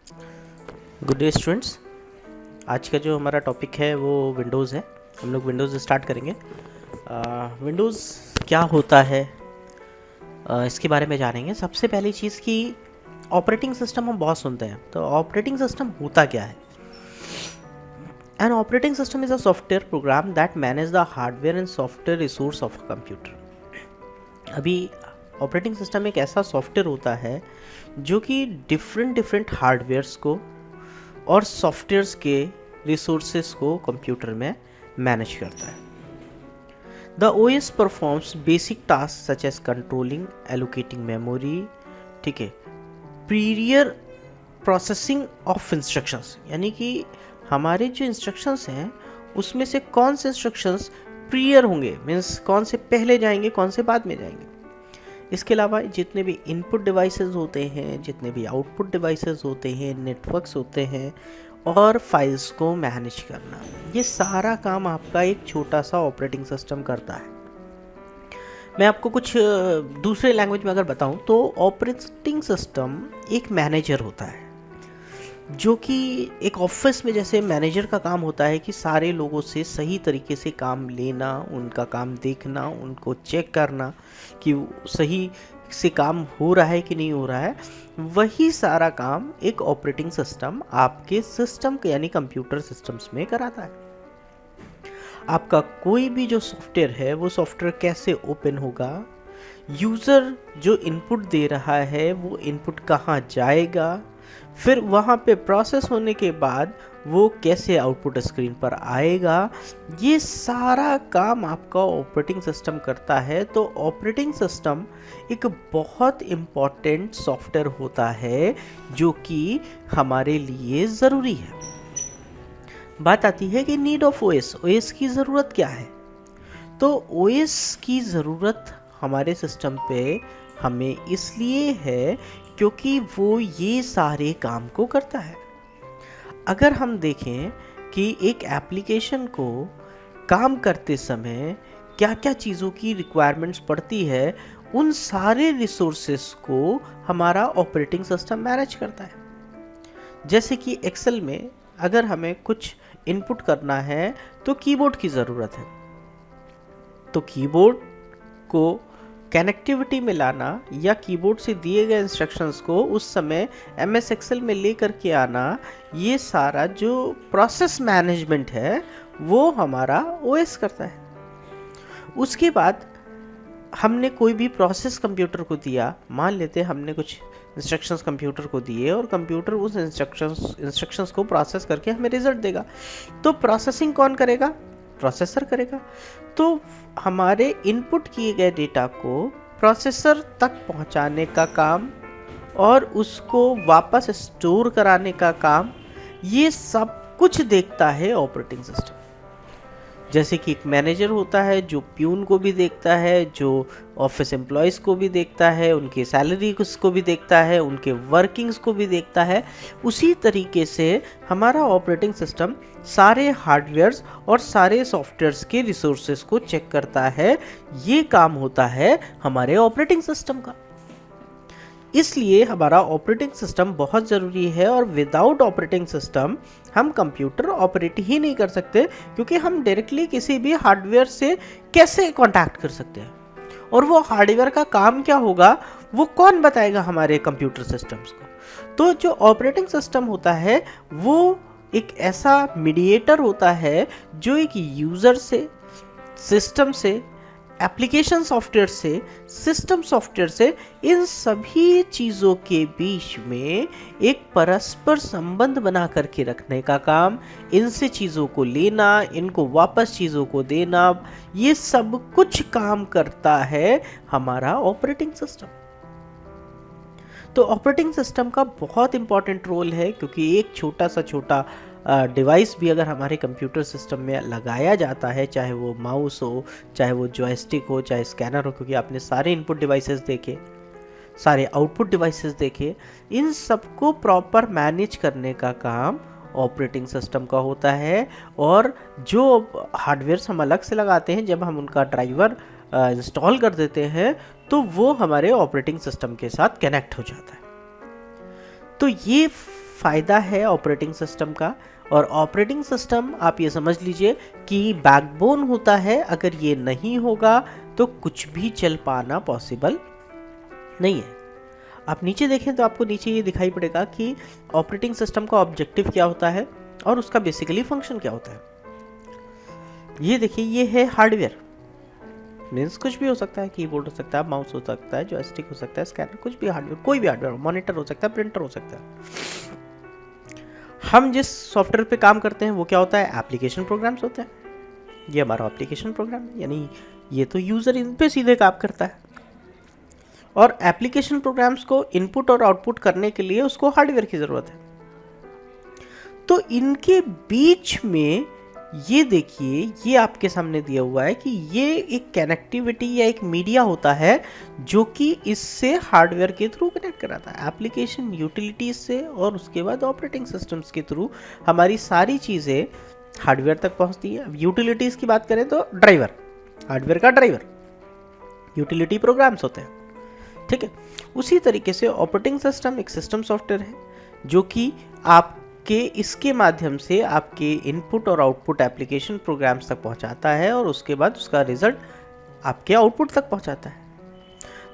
Good day students. आज का जो हमारा टॉपिक है वो विंडोज़ है। हम लोग विंडोज़ स्टार्ट करेंगे। विंडोज़ क्या होता है इसके बारे में जानेंगे। सबसे पहली चीज़ कि ऑपरेटिंग सिस्टम हम बहुत सुनते हैं, तो ऑपरेटिंग सिस्टम होता क्या है। An operating system is a software programme that manage the hardware and software resource of a computer. अभी ऑपरेटिंग सिस्टम एक ऐसा सॉफ्टवेयर होता है जो कि डिफरेंट हार्डवेयर्स को और सॉफ्टवेयर्स के रिसोर्सेस को कंप्यूटर में मैनेज करता है। The OS performs basic task such as controlling, allocating memory, ठीक है, प्रीरियर प्रोसेसिंग ऑफ इंस्ट्रक्शंस, यानी कि हमारे जो इंस्ट्रक्शंस हैं उसमें से कौन से इंस्ट्रक्शंस प्रीयर होंगे, मीन्स कौन से पहले जाएंगे कौन से बाद में जाएंगे। इसके अलावा जितने भी इनपुट डिवाइसेस होते हैं, जितने भी आउटपुट डिवाइसेस होते हैं, नेटवर्क्स होते हैं और फाइल्स को मैनेज करना, ये सारा काम आपका एक छोटा सा ऑपरेटिंग सिस्टम करता है। मैं आपको कुछ दूसरे लैंग्वेज में अगर बताऊं तो ऑपरेटिंग सिस्टम एक मैनेजर होता है, जो कि एक ऑफिस में जैसे मैनेजर का काम होता है कि सारे लोगों से सही तरीके से काम लेना, उनका काम देखना, उनको चेक करना कि सही से काम हो रहा है कि नहीं हो रहा है। वही सारा काम एक ऑपरेटिंग सिस्टम आपके सिस्टम यानी कंप्यूटर सिस्टम्स में कराता है। आपका कोई भी जो सॉफ्टवेयर है वो सॉफ्टवेयर कैसे ओपन होगा, यूज़र जो इनपुट दे रहा है वो इनपुट कहाँ जाएगा, फिर वहाँ पे प्रोसेस होने के बाद वो कैसे आउटपुट स्क्रीन पर आएगा, ये सारा काम आपका ऑपरेटिंग सिस्टम करता है। तो ऑपरेटिंग सिस्टम एक बहुत इम्पॉर्टेंट सॉफ्टवेयर होता है जो कि हमारे लिए ज़रूरी है। बात आती है कि नीड ऑफ ओएस, ओएस की ज़रूरत क्या है। तो ओएस की ज़रूरत हमारे सिस्टम पे हमें इसलिए है क्योंकि वो ये सारे काम को करता है। अगर हम देखें कि एक एप्लीकेशन को काम करते समय क्या क्या चीज़ों की रिक्वायरमेंट्स पड़ती है, उन सारे रिसोर्सेस को हमारा ऑपरेटिंग सिस्टम मैनेज करता है। जैसे कि एक्सेल में अगर हमें कुछ इनपुट करना है तो कीबोर्ड की ज़रूरत है, तो कीबोर्ड को कनेक्टिविटी में लाना या कीबोर्ड से दिए गए इंस्ट्रक्शंस को उस समय एमएस एक्सेल में ले करके आना, ये सारा जो प्रोसेस मैनेजमेंट है वो हमारा ओएस करता है। उसके बाद हमने कोई भी प्रोसेस कंप्यूटर को दिया, मान लेते हैं हमने कुछ इंस्ट्रक्शंस कंप्यूटर को दिए और कंप्यूटर उस इंस्ट्रक्शंस को प्रोसेस करके हमें रिजल्ट देगा। तो प्रोसेसिंग कौन करेगा? प्रोसेसर करेगा। तो हमारे इनपुट किए गए डेटा को प्रोसेसर तक पहुंचाने का काम और उसको वापस स्टोर कराने का काम, ये सब कुछ देखता है ऑपरेटिंग सिस्टम। जैसे कि एक मैनेजर होता है जो प्यून को भी देखता है, जो ऑफिस एम्प्लॉयज़ को भी देखता है, उनके सैलरी को भी देखता है, उनके वर्किंग्स को भी देखता है, उसी तरीके से हमारा ऑपरेटिंग सिस्टम सारे हार्डवेयर्स और सारे सॉफ्टवेयर्स के रिसोर्सेज को चेक करता है। ये काम होता है हमारे ऑपरेटिंग सिस्टम का। इसलिए हमारा ऑपरेटिंग सिस्टम बहुत ज़रूरी है और विदाउट ऑपरेटिंग सिस्टम हम कंप्यूटर ऑपरेट ही नहीं कर सकते, क्योंकि हम डायरेक्टली किसी भी हार्डवेयर से कैसे कांटेक्ट कर सकते हैं और वो हार्डवेयर का काम क्या होगा वो कौन बताएगा हमारे कंप्यूटर सिस्टम्स को। तो जो ऑपरेटिंग सिस्टम होता है वो एक ऐसा मीडिएटर होता है जो एक यूज़र से, सिस्टम से, एप्लीकेशन सॉफ्टवेयर से, सिस्टम सॉफ्टवेयर से, इन सभी चीज़ों के बीच में एक परस्पर संबंध बना करके रखने का काम, इनसे चीज़ों को लेना, इनको वापस चीज़ों को देना, ये सब कुछ काम करता है हमारा ऑपरेटिंग सिस्टम। तो ऑपरेटिंग सिस्टम का बहुत इंपॉर्टेंट रोल है, क्योंकि एक छोटा सा छोटा डिवाइस भी अगर हमारे कंप्यूटर सिस्टम में लगाया जाता है, चाहे वो माउस हो, चाहे वो जॉयस्टिक हो, चाहे स्कैनर हो, क्योंकि आपने सारे इनपुट डिवाइसेस देखे, सारे आउटपुट डिवाइसेस देखे, इन सबको प्रॉपर मैनेज करने का काम ऑपरेटिंग सिस्टम का होता है। और जो हार्डवेयर्स हम अलग से लगाते हैं, जब हम उनका ड्राइवर इंस्टॉल कर देते हैं तो वो हमारे ऑपरेटिंग सिस्टम के साथ कनेक्ट हो जाता है। तो ये फ़ायदा है ऑपरेटिंग सिस्टम का, और ऑपरेटिंग सिस्टम आप ये समझ लीजिए कि बैकबोन होता है। अगर ये नहीं होगा तो कुछ भी चल पाना पॉसिबल नहीं है। आप नीचे देखें तो आपको नीचे ये दिखाई पड़ेगा कि ऑपरेटिंग सिस्टम का ऑब्जेक्टिव क्या होता है और उसका बेसिकली फंक्शन क्या होता है। ये देखिए, ये है हार्डवेयर, मीन्स कुछ भी हो सकता है, कीबोर्ड हो सकता है, माउस हो सकता है, जॉयस्टिक हो सकता है, स्कैनर, कुछ भी हार्डवेयर, कोई भी हार्डवेयर, मॉनिटर हो सकता है, प्रिंटर हो सकता है। हम जिस सॉफ्टवेयर पे काम करते हैं वो क्या होता है, एप्लीकेशन प्रोग्राम्स होते हैं। ये हमारा एप्लीकेशन प्रोग्राम है, यानी ये तो यूज़र इन पे सीधे काम करता है, और एप्लीकेशन प्रोग्राम्स को इनपुट और आउटपुट करने के लिए उसको हार्डवेयर की ज़रूरत है। तो इनके बीच में ये देखिए, ये आपके सामने दिया हुआ है कि ये एक कनेक्टिविटी या एक मीडिया होता है जो कि इससे हार्डवेयर के थ्रू कनेक्ट कराता है, एप्लीकेशन यूटिलिटीज से, और उसके बाद ऑपरेटिंग सिस्टम्स के थ्रू हमारी सारी चीज़ें हार्डवेयर तक पहुंचती है। यूटिलिटीज़ की बात करें तो ड्राइवर, हार्डवेयर का ड्राइवर यूटिलिटी प्रोग्राम्स होते हैं, ठीक है। उसी तरीके से ऑपरेटिंग सिस्टम एक सिस्टम सॉफ्टवेयर है जो कि आपके इसके माध्यम से आपके इनपुट और आउटपुट एप्लीकेशन प्रोग्राम्स तक पहुंचाता है, और उसके बाद उसका रिजल्ट आपके आउटपुट तक पहुंचाता है।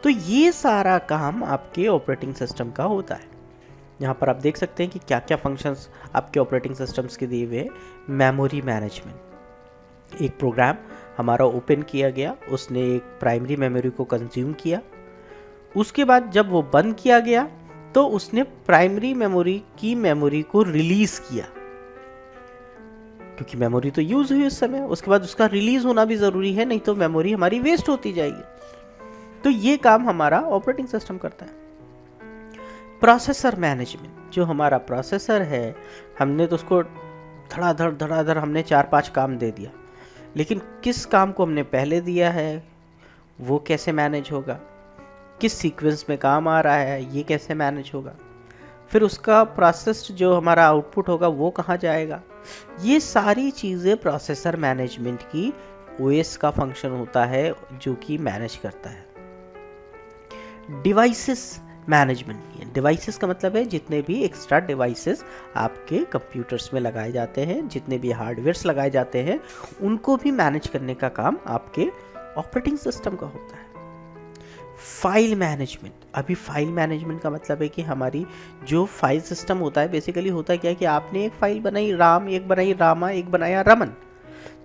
तो ये सारा काम आपके ऑपरेटिंग सिस्टम का होता है। यहाँ पर आप देख सकते हैं कि क्या क्या फंक्शंस आपके ऑपरेटिंग सिस्टम्स के दिए हुए। मेमोरी मैनेजमेंट, एक प्रोग्राम हमारा ओपन किया गया, उसने एक प्राइमरी मेमोरी को कंज्यूम किया, उसके बाद जब वो बंद किया गया तो उसने प्राइमरी मेमोरी की मेमोरी को रिलीज किया, क्योंकि मेमोरी तो यूज हुई उस समय, उसके बाद उसका रिलीज होना भी जरूरी है, नहीं तो मेमोरी हमारी वेस्ट होती जाएगी। तो ये काम हमारा ऑपरेटिंग सिस्टम करता है। प्रोसेसर मैनेजमेंट, जो हमारा प्रोसेसर है, हमने तो उसको धड़ाधड़ हमने 4-5 काम दे दिया, लेकिन किस काम को हमने पहले दिया है, वो कैसे मैनेज होगा, किस सीक्वेंस में काम आ रहा है, ये कैसे मैनेज होगा, फिर उसका प्रोसेस्ड जो हमारा आउटपुट होगा वो कहाँ जाएगा, ये सारी चीज़ें प्रोसेसर मैनेजमेंट की ओएस का फंक्शन होता है जो कि मैनेज करता है। डिवाइसेस मैनेजमेंट, डिवाइसेस का मतलब है जितने भी एक्स्ट्रा डिवाइसेस आपके कंप्यूटर्स में लगाए जाते हैं, जितने भी हार्डवेयर्स लगाए जाते हैं, उनको भी मैनेज करने का काम आपके ऑपरेटिंग सिस्टम का होता है। फाइल मैनेजमेंट, अभी फाइल मैनेजमेंट का मतलब है कि हमारी जो फाइल सिस्टम होता है, बेसिकली होता क्या है कि आपने एक फाइल बनाई राम, एक बनाई रामा, एक बनाया रमन,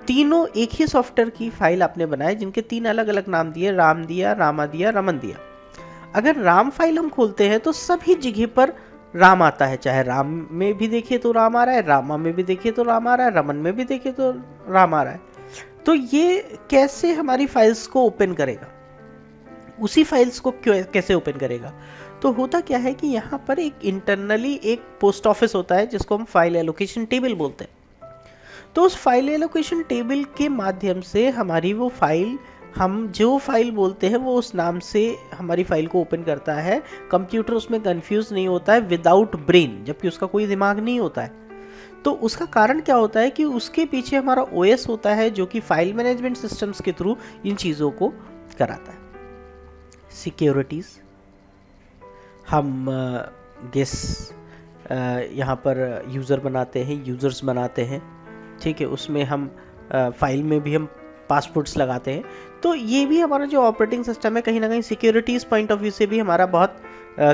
तीनों एक ही सॉफ्टवेयर की फाइल आपने बनाए जिनके 3 अलग अलग नाम दिए, राम दिया, रामा दिया, रमन दिया। अगर राम फाइल हम खोलते हैं तो सभी जगह पर राम आता है, चाहे राम में भी देखिए तो राम आ रहा है, रामा में भी देखिए तो राम आ रहा है, रमन में भी देखिए तो राम आ रहा है। तो ये कैसे हमारी फाइल्स को ओपन करेगा, उसी फाइल्स को कैसे ओपन करेगा? तो होता क्या है कि यहाँ पर एक इंटरनली एक पोस्ट ऑफिस होता है जिसको हम फाइल एलोकेशन टेबल बोलते हैं। तो उस फाइल एलोकेशन टेबल के माध्यम से हमारी वो फाइल, हम जो फाइल बोलते हैं वो उस नाम से हमारी फाइल को ओपन करता है। कंप्यूटर उसमें कंफ्यूज नहीं होता है विदाउट ब्रेन, जबकि उसका कोई दिमाग नहीं होता है। तो उसका कारण क्या होता है कि उसके पीछे हमारा ओएस होता है जो कि फाइल मैनेजमेंट सिस्टम्स के थ्रू इन चीज़ों को कराता है। सिक्योरिटीज़, हम यहाँ पर यूज़र बनाते हैं, यूज़र्स बनाते हैं, ठीक है, उसमें हम फाइल में भी हम पासवर्ड्स लगाते हैं। तो ये भी हमारा जो ऑपरेटिंग सिस्टम है कहीं ना कहीं सिक्योरिटीज़ पॉइंट ऑफ व्यू से भी हमारा बहुत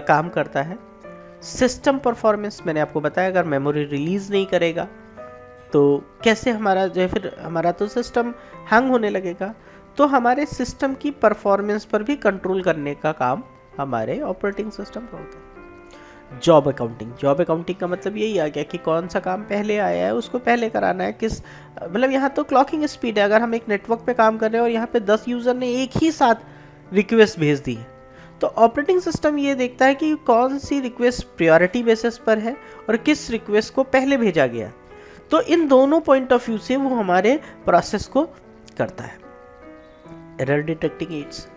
काम करता है। सिस्टम परफॉर्मेंस, मैंने आपको बताया अगर मेमोरी रिलीज़ नहीं करेगा तो कैसे हमारा जो है, फिर हमारा तो सिस्टम हैंग होने लगेगा। तो हमारे सिस्टम की परफॉर्मेंस पर भी कंट्रोल करने का काम हमारे ऑपरेटिंग सिस्टम का होता है। जॉब अकाउंटिंग, जॉब अकाउंटिंग का मतलब यही आ गया कि कौन सा काम पहले आया है उसको पहले कराना है, किस मतलब यहाँ तो क्लॉकिंग स्पीड है। अगर हम एक नेटवर्क पे काम कर रहे हैं और यहाँ पे 10 यूज़र ने एक ही साथ रिक्वेस्ट भेज दी है, तो ऑपरेटिंग सिस्टम ये देखता है कि कौन सी रिक्वेस्ट प्रायोरिटी बेसिस पर है और किस रिक्वेस्ट को पहले भेजा गया। तो इन दोनों पॉइंट ऑफ व्यू से वो हमारे प्रोसेस को करता है। एरर डिटेक्टिंग एड्स,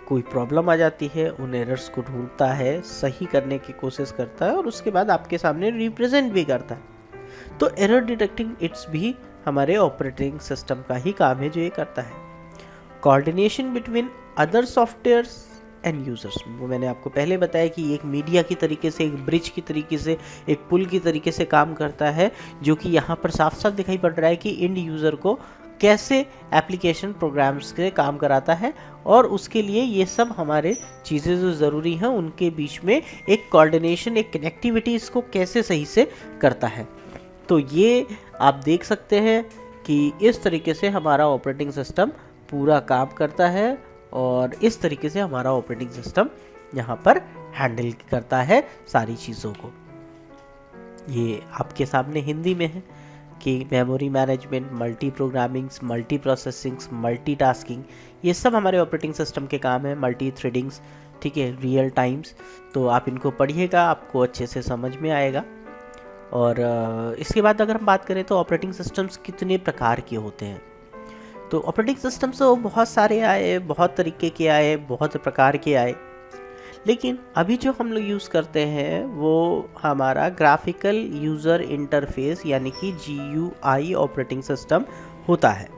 कोई प्रॉब्लम आ जाती है, उन एरर्स को ढूंढता है, सही करने की कोशिश करता है और उसके बाद आपके सामने रिप्रेजेंट भी करता है। तो एरर डिटेक्टिंग एड्स भी हमारे ऑपरेटिंग सिस्टम का ही काम है जो ये करता है। Coordination between other softwares end users. वो मैंने आपको पहले बताया कि एक मीडिया की तरीके से, एक ब्रिज की तरीके से, एक पुल की तरीके से काम करता है, जो कि यहाँ पर साफ साफ दिखाई पड़ रहा है कि एंड यूज़र को कैसे एप्लीकेशन प्रोग्राम्स से काम कराता है, और उसके लिए ये सब हमारे चीज़ें जो ज़रूरी हैं उनके बीच में एक कोऑर्डिनेशन, एक कनेक्टिविटी इसको कैसे सही से करता है। तो ये आप देख सकते हैं कि इस तरीके से हमारा ऑपरेटिंग सिस्टम पूरा काम करता है, और इस तरीके से हमारा ऑपरेटिंग सिस्टम यहाँ पर हैंडल करता है सारी चीज़ों को। ये आपके सामने हिंदी में है कि memory management, multi programmings, multi processings, multi tasking, ये सब हमारे ऑपरेटिंग सिस्टम के काम है। मल्टी थ्रेडिंग्स, ठीक है, रियल टाइम्स। तो आप इनको पढ़िएगा, आपको अच्छे से समझ में आएगा। और इसके बाद अगर हम बात करें तो ऑपरेटिंग सिस्टम्स कितने प्रकार के होते हैं, तो ऑपरेटिंग सिस्टम्स तो बहुत सारे आए, बहुत तरीके के आए, बहुत प्रकार के आए, लेकिन अभी जो हम लोग यूज़ करते हैं वो हमारा ग्राफिकल यूज़र इंटरफेस यानी कि GUI ऑपरेटिंग सिस्टम होता है।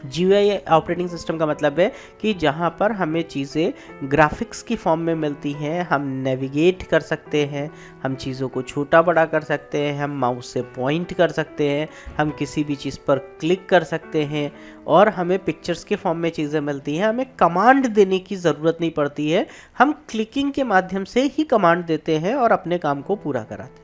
GUI ऑपरेटिंग सिस्टम का मतलब है कि जहाँ पर हमें चीज़ें ग्राफिक्स की फॉर्म में मिलती हैं, हम नेविगेट कर सकते हैं, हम चीज़ों को छोटा बड़ा कर सकते हैं, हम माउस से पॉइंट कर सकते हैं, हम किसी भी चीज़ पर क्लिक कर सकते हैं, और हमें पिक्चर्स के फॉर्म में चीज़ें मिलती हैं। हमें कमांड देने की ज़रूरत नहीं पड़ती है, हम क्लिकिंग के माध्यम से ही कमांड देते हैं और अपने काम को पूरा कराते हैं।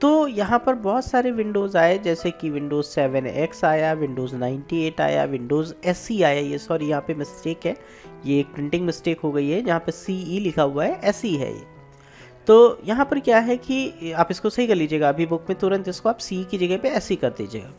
तो यहाँ पर बहुत सारे विंडोज़ आए, जैसे कि विंडोज़ 7X आया, विंडोज़ 98 आया, विंडोज़ SE आया। ये सॉरी, यहाँ पे मिस्टेक है, ये एक प्रिंटिंग मिस्टेक हो गई है, जहाँ पे CE लिखा हुआ है, SE है ये। तो यहाँ पर क्या है कि आप इसको सही कर लीजिएगा, अभी बुक में तुरंत इसको आप CE की जगह पे SE कर दीजिएगा।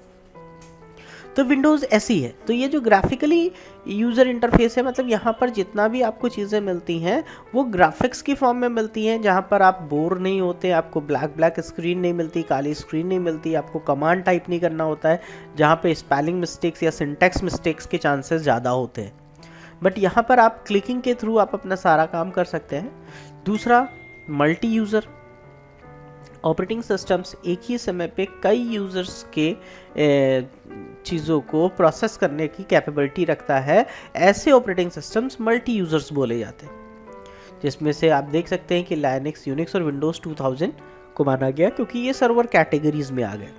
तो विंडोज़ SE है। तो ये जो ग्राफिकली यूज़र इंटरफेस है, मतलब यहाँ पर जितना भी आपको चीज़ें मिलती हैं वो ग्राफिक्स की फॉर्म में मिलती हैं, जहाँ पर आप बोर नहीं होते, आपको ब्लैक स्क्रीन नहीं मिलती, काली स्क्रीन नहीं मिलती, आपको कमांड टाइप नहीं करना होता है, जहाँ पे स्पेलिंग मिस्टेक्स या सिंटैक्स मिस्टेक्स के चांसेस ज़्यादा होते हैं। बट यहाँ पर आप क्लिकिंग के थ्रू आप अपना सारा काम कर सकते हैं। दूसरा, मल्टी यूज़र ऑपरेटिंग सिस्टम्स एक ही समय पे कई यूज़र्स के चीज़ों को प्रोसेस करने की कैपेबिलिटी रखता है। ऐसे ऑपरेटिंग सिस्टम्स मल्टी यूज़र्स बोले जाते हैं, जिसमें से आप देख सकते हैं कि लाइनक्स, यूनिक्स और विंडोज़ 2000 को माना गया, क्योंकि ये सर्वर कैटेगरीज में आ गए।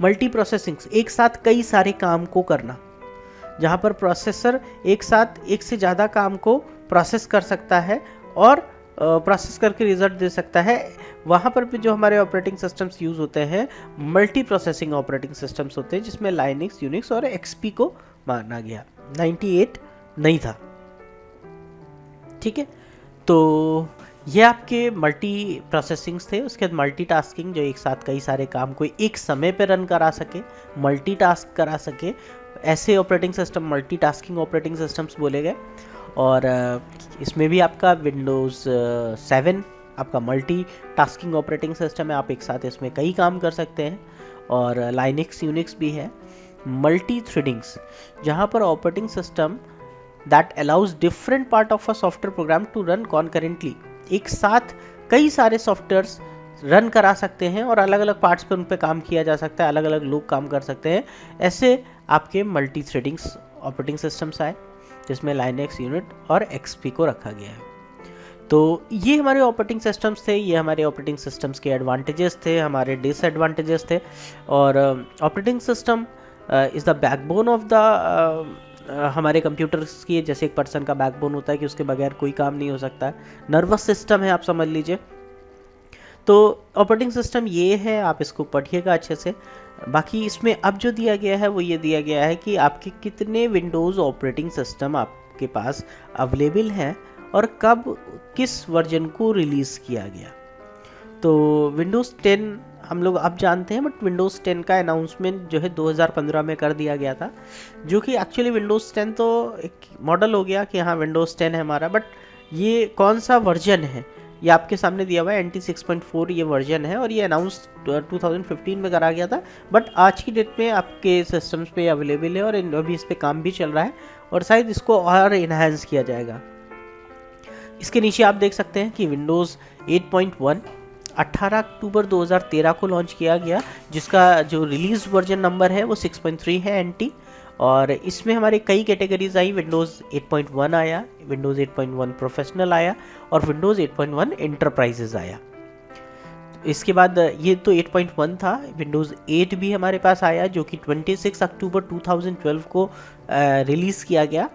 मल्टी प्रोसेसिंग्स, एक साथ कई सारे काम को करना, जहाँ पर प्रोसेसर एक साथ एक से ज़्यादा काम को प्रोसेस कर सकता है और प्रोसेस करके रिजल्ट दे सकता है। वहाँ पर भी जो हमारे ऑपरेटिंग सिस्टम्स यूज़ होते हैं मल्टी प्रोसेसिंग ऑपरेटिंग सिस्टम्स होते हैं, जिसमें लाइनक्स, यूनिक्स और XP को माना गया। 98 नहीं था, ठीक है। तो ये आपके मल्टी प्रोसेसिंग्स थे। उसके बाद मल्टीटास्किंग, जो एक साथ कई सारे काम को एक समय पे रन करा सके, मल्टीटास्क करा सके, ऐसे operating system multitasking operating systems बोले गए। और इसमें भी आपका विंडोज़ 7 आपका मल्टी टास्किंग ऑपरेटिंग सिस्टम है, आप एक साथ इसमें कई काम कर सकते हैं। और लाइनक्स, यूनिक्स भी है। मल्टी थ्रेडिंग्स, जहाँ पर operating system that allows different part of a software program to run concurrently, एक साथ कई सारे सॉफ्टवेयर्स रन करा सकते हैं और अलग अलग पार्ट्स पर उन पर काम किया जा सकता है, अलग अलग लोग काम कर सकते हैं। ऐसे आपके मल्टी थ्रेडिंग्स ऑपरेटिंग सिस्टम्स आए, जिसमें लाइनक्स, यूनिट और XP को रखा गया है। तो ये हमारे ऑपरेटिंग सिस्टम्स थे, ये हमारे ऑपरेटिंग सिस्टम्स के एडवांटेजेस थे, हमारे डिसएडवांटेजेस थे। और operating system is the backbone of the हमारे कंप्यूटर्स की, जैसे एक पर्सन का बैकबोन होता है कि उसके बगैर कोई काम नहीं हो सकता है। नर्वस सिस्टम है, आप समझ लीजिए। तो ऑपरेटिंग सिस्टम ये है, आप इसको पढ़िएगा अच्छे से। बाकी इसमें अब जो दिया गया है वो ये दिया गया है कि आपके कितने विंडोज़ ऑपरेटिंग सिस्टम आपके पास अवेलेबल हैं और कब किस वर्जन को रिलीज़ किया गया। तो विंडोज़ 10 हम लोग अब जानते हैं, बट विंडोज़ 10 का अनाउंसमेंट जो है 2015 में कर दिया गया था, जो कि एक्चुअली विंडोज़ 10 तो एक मॉडल हो गया कि हाँ विंडोज़ 10 है हमारा, बट ये कौन सा वर्जन है ये आपके सामने दिया हुआ है। NT 6.4 ये वर्जन है और ये अनाउंस 2015 में करा गया था, बट आज की डेट में आपके सिस्टम्स पे अवेलेबल है और अभी इस पर काम भी चल रहा है और शायद इसको और इन्हांस किया जाएगा। इसके नीचे आप देख सकते हैं कि विंडोज़ 8.1 18 अक्टूबर 2013 को लॉन्च किया गया, जिसका जो रिलीज वर्जन नंबर है वो 6.3 है NT, और इसमें हमारे कई कैटेगरीज आई। विंडोज़ 8.1 आया, विंडोज़ 8.1 प्रोफेशनल आया और विंडोज़ 8.1 एंटरप्राइजेज आया। इसके बाद ये तो 8.1 था। विंडोज़ 8 भी हमारे पास आया जो कि 26 अक्टूबर 2012 को रिलीज़ किया गया।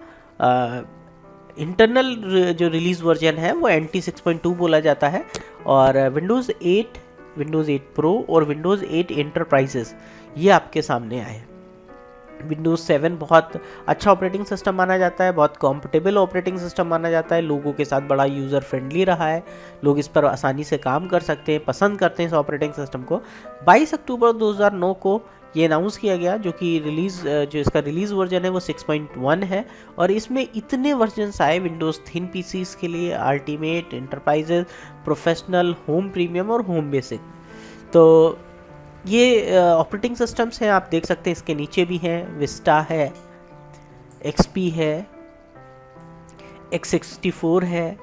इंटरनल जो रिलीज़ वर्जन है वो NT 6.2 बोला जाता है। और विंडोज़ 8, विंडोज़ 8 प्रो और विंडोज़ 8 एंटरप्राइजेस ये आपके सामने आए। विंडोज़ 7 बहुत अच्छा ऑपरेटिंग सिस्टम माना जाता है, बहुत कंफर्टेबल ऑपरेटिंग सिस्टम माना जाता है, लोगों के साथ बड़ा यूज़र फ्रेंडली रहा है, लोग इस पर आसानी से काम कर सकते हैं, पसंद करते हैं इस ऑपरेटिंग सिस्टम को। 22 अक्टूबर 2009 को ये अनाउंस किया गया जो कि जो इसका रिलीज़ वर्जन है वो 6.1 है। और इसमें इतने वर्जन्स आए विंडोज़ थिन पीसीज के लिए, ultimate, enterprises, professional, home premium और होम बेसिक। तो ये ऑपरेटिंग सिस्टम्स हैं, आप देख सकते हैं इसके नीचे भी हैं, विस्टा है, XP है, X64 है,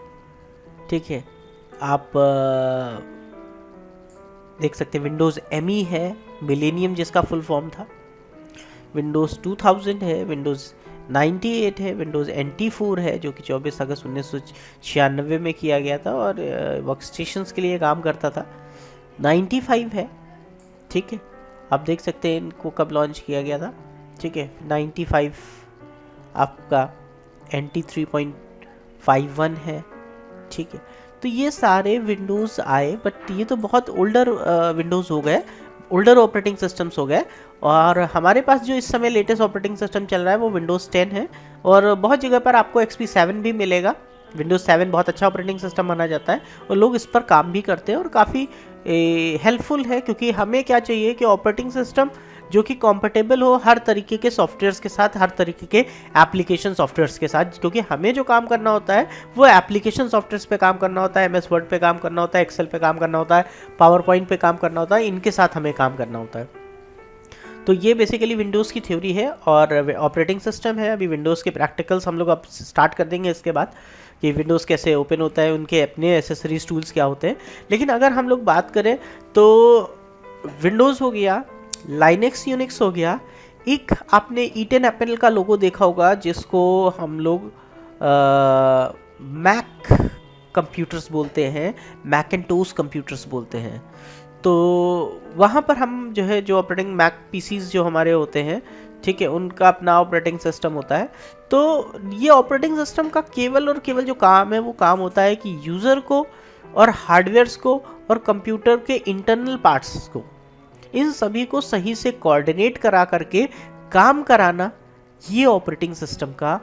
ठीक है। आप देख सकते हैं विंडोज़ ME है, मिलेनियम जिसका फुल फॉर्म था, विंडोज़ 2000 है, विंडोज़ 98 है, विंडोज़ NT4 है जो कि 24 अगस्त 1996 में किया गया था और वर्क स्टेशंस के लिए काम करता था। 95 है, ठीक है। आप देख सकते हैं इनको कब लॉन्च किया गया था, ठीक है। 95 आपका NT 3.51 है, ठीक है। तो ये सारे विंडोज़ आए, बट ये तो बहुत ओल्डर विंडोज़ हो गए, ओल्डर ऑपरेटिंग सिस्टम्स हो गए। और हमारे पास जो इस समय लेटेस्ट ऑपरेटिंग सिस्टम चल रहा है वो विंडोज़ 10 है। और बहुत जगह पर आपको XP 7 भी मिलेगा। विंडोज़ 7 बहुत अच्छा ऑपरेटिंग सिस्टम माना जाता है और लोग इस पर काम भी करते हैं और काफ़ी हेल्पफुल है, क्योंकि हमें क्या चाहिए कि ऑपरेटिंग सिस्टम जो कि कंफर्टेबल हो हर तरीके के सॉफ्टवेयर्स के साथ, हर तरीके के एप्लीकेशन सॉफ्टवेयर्स के साथ, क्योंकि हमें जो काम करना होता है वो एप्लीकेशन सॉफ्टवेयर्स पे काम करना होता है, MS वर्ड पे काम करना होता है, एक्सेल पे काम करना होता है, पावर पॉइंट पे काम करना होता है, इनके साथ हमें काम करना होता है। तो ये बेसिकली विंडोज़ की थ्योरी है और ऑपरेटिंग सिस्टम है। अभी विंडोज़ के प्रैक्टिकल्स हम लोग अब स्टार्ट कर देंगे इसके बाद, कि विंडोज़ कैसे ओपन होता है, उनके अपने एसेसरीज टूल्स क्या होते हैं। लेकिन अगर हम लोग बात करें तो विंडोज़ हो गया, लाइनेक्स यूनिक्स हो गया, एक आपने E10 एप्पल का लोगो देखा होगा जिसको हम लोग मैक कंप्यूटर्स बोलते हैं, मैकिन्टोश कंप्यूटर्स बोलते हैं। तो वहाँ पर हम जो है जो ऑपरेटिंग मैक पीसीज जो हमारे होते हैं, ठीक है, उनका अपना ऑपरेटिंग सिस्टम होता है। तो ये ऑपरेटिंग सिस्टम का केवल और केवल जो काम है वो काम होता है कि यूज़र को और हार्डवेयर्स को और कंप्यूटर के इंटरनल पार्ट्स को, इन सभी को सही से कोऑर्डिनेट करा करके काम कराना, ये ऑपरेटिंग सिस्टम का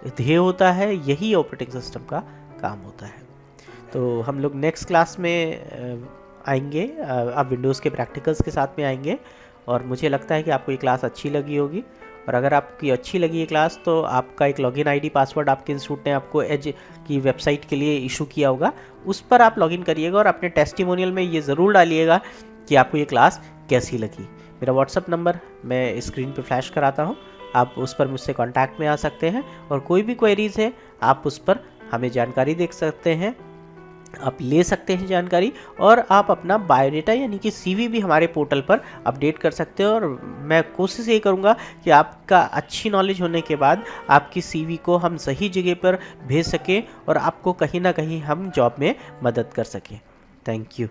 ध्येय होता है, यही ऑपरेटिंग सिस्टम का काम होता है। तो हम लोग नेक्स्ट क्लास में आएंगे, अब विंडोज़ के प्रैक्टिकल्स के साथ में आएंगे और मुझे लगता है कि आपको ये क्लास अच्छी लगी होगी। और अगर आपकी अच्छी लगी ये क्लास तो आपका एक लॉगिन आईडी पासवर्ड आपके इंस्टीट्यूट ने आपको एज की वेबसाइट के लिए इशू किया होगा, उस पर आप लॉगिन करिएगा और अपने टेस्टिमोनियल में ये ज़रूर डालिएगा कि आपको ये क्लास कैसी लगी। मेरा व्हाट्सअप नंबर मैं स्क्रीन पर फ्लैश कराता हूँ, आप उस पर मुझसे कॉन्टैक्ट में आ सकते हैं और कोई भी क्वेरीज़ है आप उस पर हमें जानकारी दे सकते हैं, आप ले सकते हैं जानकारी। और आप अपना बायोडाटा यानी कि CV भी हमारे पोर्टल पर अपडेट कर सकते हैं। और मैं कोशिश ये करूँगा कि आपका अच्छी नॉलेज होने के बाद आपकी CV को हम सही जगह पर भेज सकें और आपको कहीं ना कहीं हम जॉब में मदद कर सकें। Thank you.